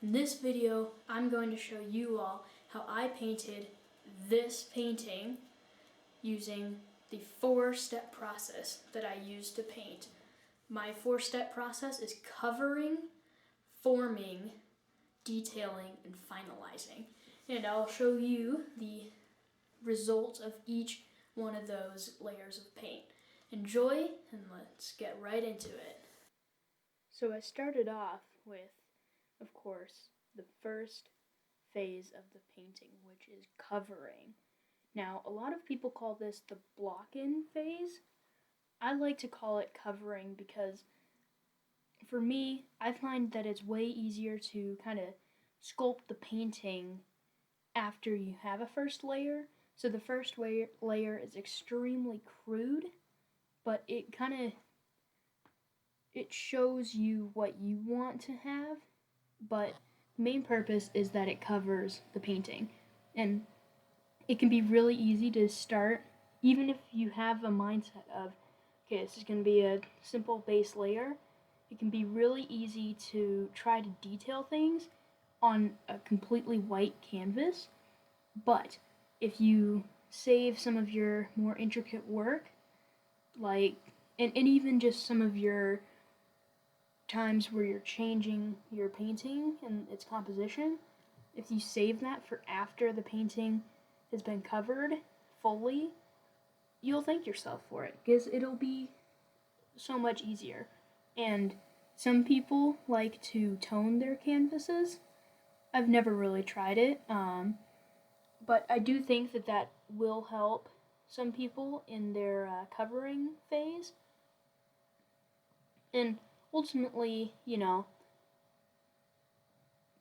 In this video, I'm going to show you all how I painted this painting using the 4-step process that I use to paint. My 4-step process is covering, forming, detailing, and finalizing. And I'll show you the results of each one of those layers of paint. Enjoy, and let's get right into it. So I started off with, of course, the first phase of the painting, which is covering. Now, a lot of people call this the block-in phase. I like to call it covering because for me, I find that it's way easier to kind of sculpt the painting after you have a first layer. So the first layer is extremely crude, but it shows you what you want to have, but the main purpose is that it covers the painting. And it can be really easy to start, even if you have a mindset of, okay, this is going to be a simple base layer. It can be really easy to try to detail things on a completely white canvas, but if you save some of your more intricate work, like, and even just some of your times where you're changing your painting and its composition, if you save that for after the painting has been covered fully, you'll thank yourself for it because it'll be so much easier. And some people like to tone their canvases. I've never really tried it, but I do think that will help some people in their covering phase. And ultimately,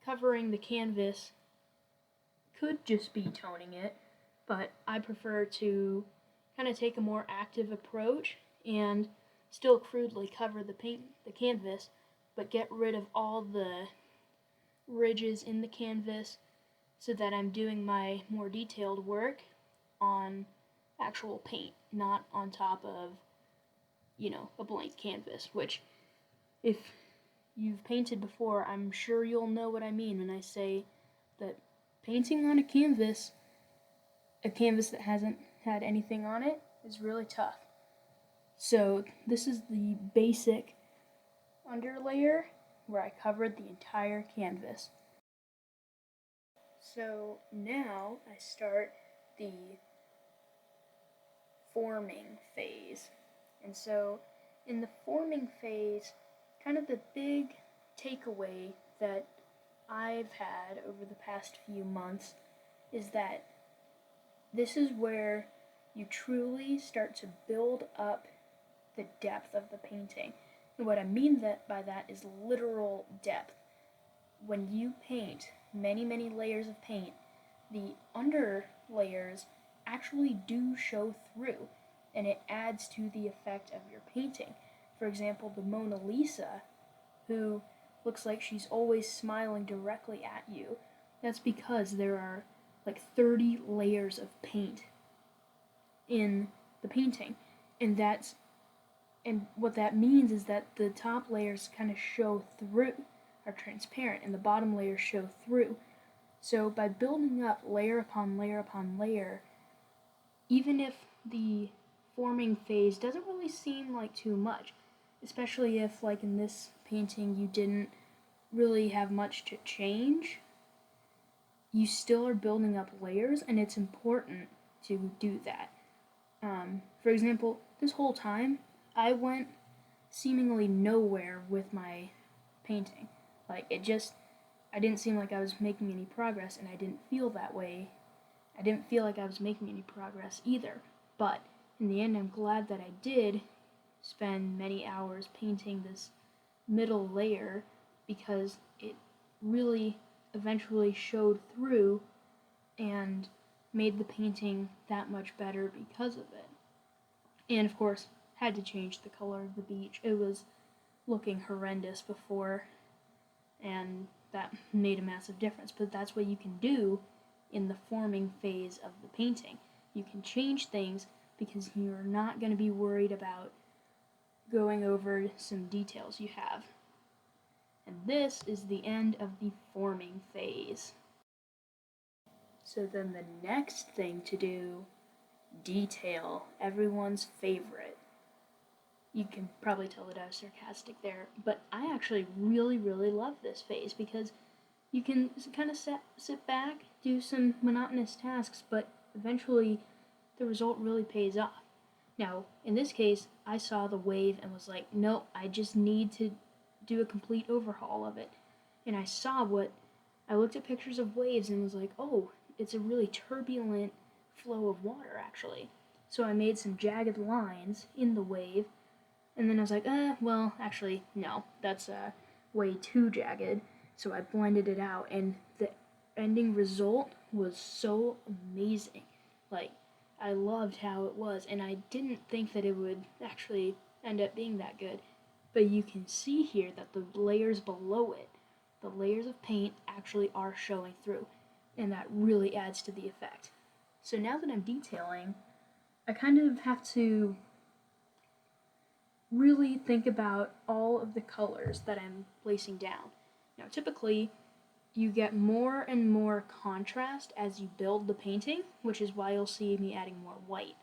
covering the canvas could just be toning it, but I prefer to kind of take a more active approach and still crudely cover the canvas, but get rid of all the ridges in the canvas so that I'm doing my more detailed work on actual paint, not on top of, a blank canvas, which if you've painted before, I'm sure you'll know what I mean when I say that painting on a canvas that hasn't had anything on it, is really tough. So this is the basic underlayer where I covered the entire canvas. So now I start the forming phase. And so in the forming phase, kind of the big takeaway that I've had over the past few months is that this is where you truly start to build up the depth of the painting. And what I mean by that is literal depth. When you paint many, many layers of paint, the under layers actually do show through, and it adds to the effect of your painting. For example, the Mona Lisa, who looks like she's always smiling directly at you, that's because there are like 30 layers of paint in the painting. And what that means is that the top layers kind of show through, are transparent, and the bottom layers show through. So by building up layer upon layer upon layer, even if the forming phase doesn't really seem like too much, especially if, like in this painting, you didn't really have much to change, you still are building up layers, and it's important to do that. For example, this whole time, I went seemingly nowhere with my painting. Like, I didn't seem like I was making any progress, and I didn't feel that way. I didn't feel like I was making any progress either. But in the end, I'm glad that I did spend many hours painting this middle layer because it really eventually showed through and made the painting that much better because of it. And of course, had to change the color of the beach. It was looking horrendous before, and that made a massive difference. But that's what you can do in the forming phase of the painting. You can change things because you're not going to be worried about going over some details you have. And this is the end of the forming phase. So then the next thing to do, detail, everyone's favorite. You can probably tell that I was sarcastic there, but I actually really love this phase because you can kind of sit back, do some monotonous tasks, but eventually the result really pays off. Now, in this case, I saw the wave and was like, nope, I just need to do a complete overhaul of it. And I looked at pictures of waves and was like, oh, it's a really turbulent flow of water, actually. So I made some jagged lines in the wave, and then I was like, well, actually, no, that's way too jagged. So I blended it out, and the ending result was so amazing. Like, I loved how it was, and I didn't think that it would actually end up being that good. But you can see here that the layers below it, the layers of paint actually are showing through, and that really adds to the effect. So now that I'm detailing, I kind of have to really think about all of the colors that I'm placing down. Now, typically, you get more and more contrast as you build the painting, which is why you'll see me adding more white.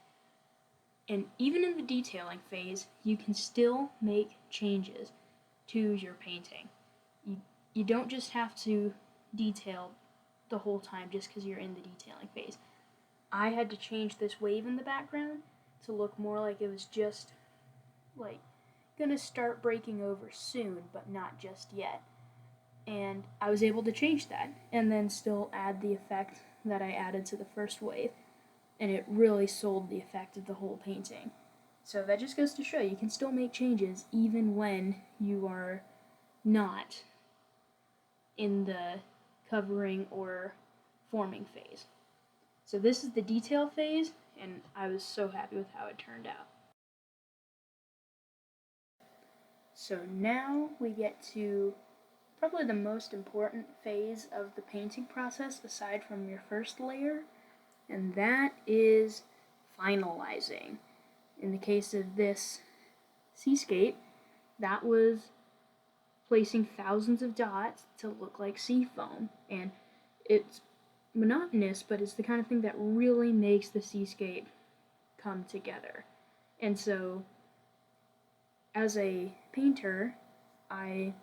And even in the detailing phase, you can still make changes to your painting. You don't just have to detail the whole time just because you're in the detailing phase. I had to change this wave in the background to look more like it was just like gonna start breaking over soon, but not just yet. And I was able to change that and then still add the effect that I added to the first wave, and it really sold the effect of the whole painting. So that just goes to show you can still make changes even when you are not in the covering or forming phase. So this is the detail phase, and I was so happy with how it turned out. So now we get to probably the most important phase of the painting process aside from your first layer, and that is finalizing. In the case of this seascape, that was placing thousands of dots to look like sea foam, and it's monotonous, but it's the kind of thing that really makes the seascape come together. And so as a painter, I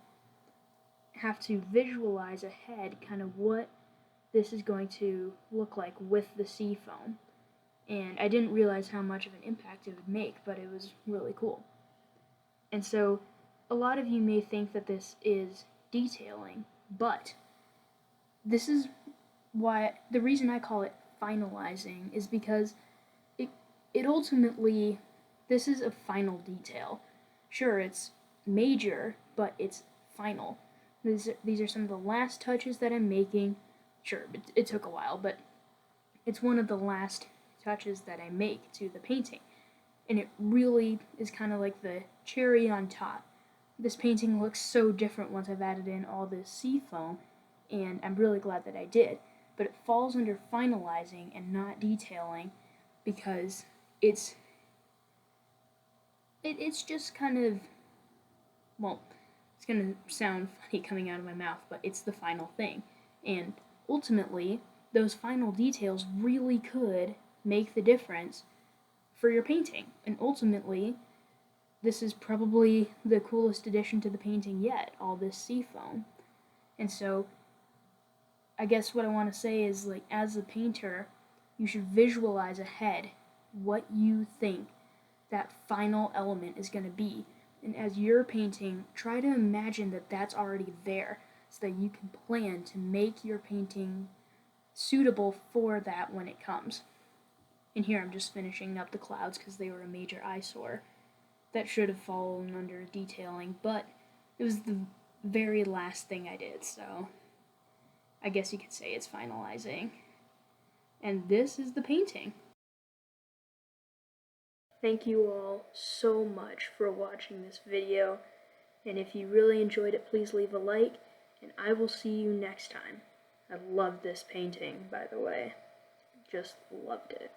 have to visualize ahead kind of what this is going to look like with the sea foam. And I didn't realize how much of an impact it would make, but it was really cool. And so a lot of you may think that this is detailing, but this is why the reason I call it finalizing is because it ultimately, this is a final detail. Sure, it's major, but it's final. These are some of the last touches that I'm making. Sure, it took a while, but it's one of the last touches that I make to the painting. And it really is kind of like the cherry on top. This painting looks so different once I've added in all this sea foam, and I'm really glad that I did. But it falls under finalizing and not detailing because it's just kind of, well, it's going to sound funny coming out of my mouth, but it's the final thing. And ultimately, those final details really could make the difference for your painting. And ultimately, this is probably the coolest addition to the painting yet, all this sea foam. And so, I guess what I want to say is, like, as a painter, you should visualize ahead what you think that final element is going to be. And as you're painting, try to imagine that that's already there so that you can plan to make your painting suitable for that when it comes. And here I'm just finishing up the clouds because they were a major eyesore. That should have fallen under detailing, but it was the very last thing I did, so I guess you could say it's finalizing. And this is the painting. Thank you all so much for watching this video, and if you really enjoyed it, please leave a like, and I will see you next time. I love this painting, by the way. Just loved it.